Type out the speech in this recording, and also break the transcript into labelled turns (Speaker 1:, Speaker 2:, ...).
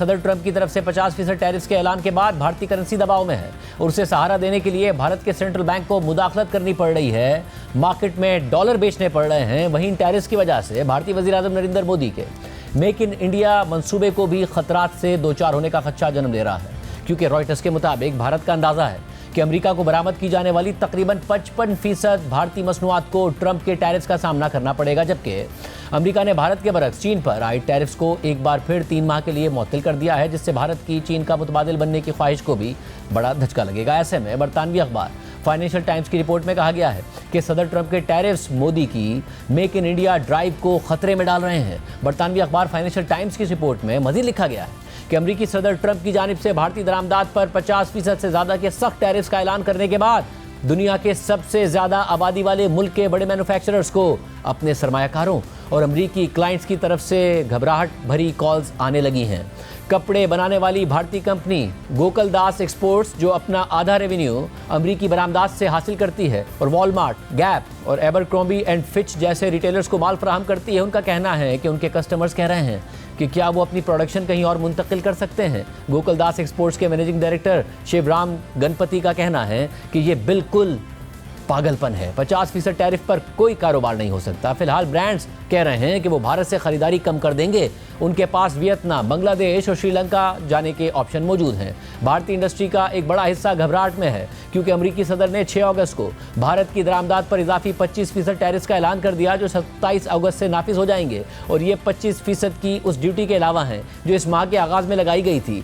Speaker 1: सदर ट्रंप की तरफ से 50% टैरिफ के ऐलान के बाद भारतीय करेंसी दबाव में है और उसे सहारा देने के लिए भारत के सेंट्रल बैंक को मुदाखलत करनी पड़ रही है। मार्केट में डॉलर बेचने पड़ रहे हैं। वहीं इन टैरिफ की वजह से भारतीय वज़ीर-ए-आज़म नरेंद्र मोदी के मेक इन इंडिया मंसूबे को भी खतरात से दो चार होने का खदशा जन्म ले रहा है, क्योंकि रॉयटर्स के मुताबिक भारत का अंदाजा है कि अमेरिका को बरामद की जाने वाली तकरीबन 55% भारतीय मसनूआत को ट्रंप के टैरिफ्स का सामना करना पड़ेगा, जबकि अमेरिका ने भारत के बरक्स चीन पर आए टैरिफ्स को एक बार फिर 3 माह के लिए मुअत्तल कर दिया है, जिससे भारत की चीन का मुतबादिल बनने की ख्वाहिश को भी बड़ा धचका लगेगा। ऐसे में बरतानवी अखबार फाइनेंशियल टाइम्स की रिपोर्ट में कहा गया है कि सदर ट्रंप के टैरिफ्स मोदी की मेक इन इंडिया ड्राइव को खतरे में डाल रहे हैं। बरतानवी अखबार फाइनेंशियल टाइम्स की रिपोर्ट में मजीद लिखा गया है कि अमेरिकी सदर ट्रंप की जानिब से भारतीय दरामदात पर 50% से ज्यादा के सख्त टैरिफ्स का ऐलान करने के बाद दुनिया के सबसे ज्यादा आबादी वाले मुल्क के बड़े मैन्युफैक्चरर्स को अपने सरमायाकारों और अमेरिकी क्लाइंट्स की तरफ से घबराहट भरी कॉल्स आने लगी हैं। कपड़े बनाने वाली भारतीय कंपनी गोकुलदास एक्सपोर्ट्स, जो अपना आधा रेवेन्यू अमेरिकी बरामदात से हासिल करती है, और वॉलमार्ट, गैप और एबरक्रॉम्बी एंड फिच जैसे रिटेलर्स को माल फराहम करती है, उनका कहना है कि उनके कस्टमर्स कह रहे हैं कि क्या वो अपनी प्रोडक्शन कहीं और मुंतकिल कर सकते हैं। गोकुलदास एक्सपोर्ट्स के मैनेजिंग डायरेक्टर शिवराम गणपति का कहना है कि ये बिल्कुल पागलपन है। 50% टैरिफ पर कोई कारोबार नहीं हो सकता। फिलहाल ब्रांड्स कह रहे हैं कि वो भारत से खरीदारी कम कर देंगे। उनके पास वियतनाम, बांग्लादेश और श्रीलंका जाने के ऑप्शन मौजूद हैं। भारतीय इंडस्ट्री का एक बड़ा हिस्सा घबराहट में है, क्योंकि अमेरिकी सदर ने 6 अगस्त को भारत की दरामदात पर इजाफी 25% टैरिफ का ऐलान कर दिया, जो 27 अगस्त से नाफिज हो जाएंगे। और ये 25% की उस ड्यूटी के अलावा हैं जो इस माह के आगाज में लगाई गई थी।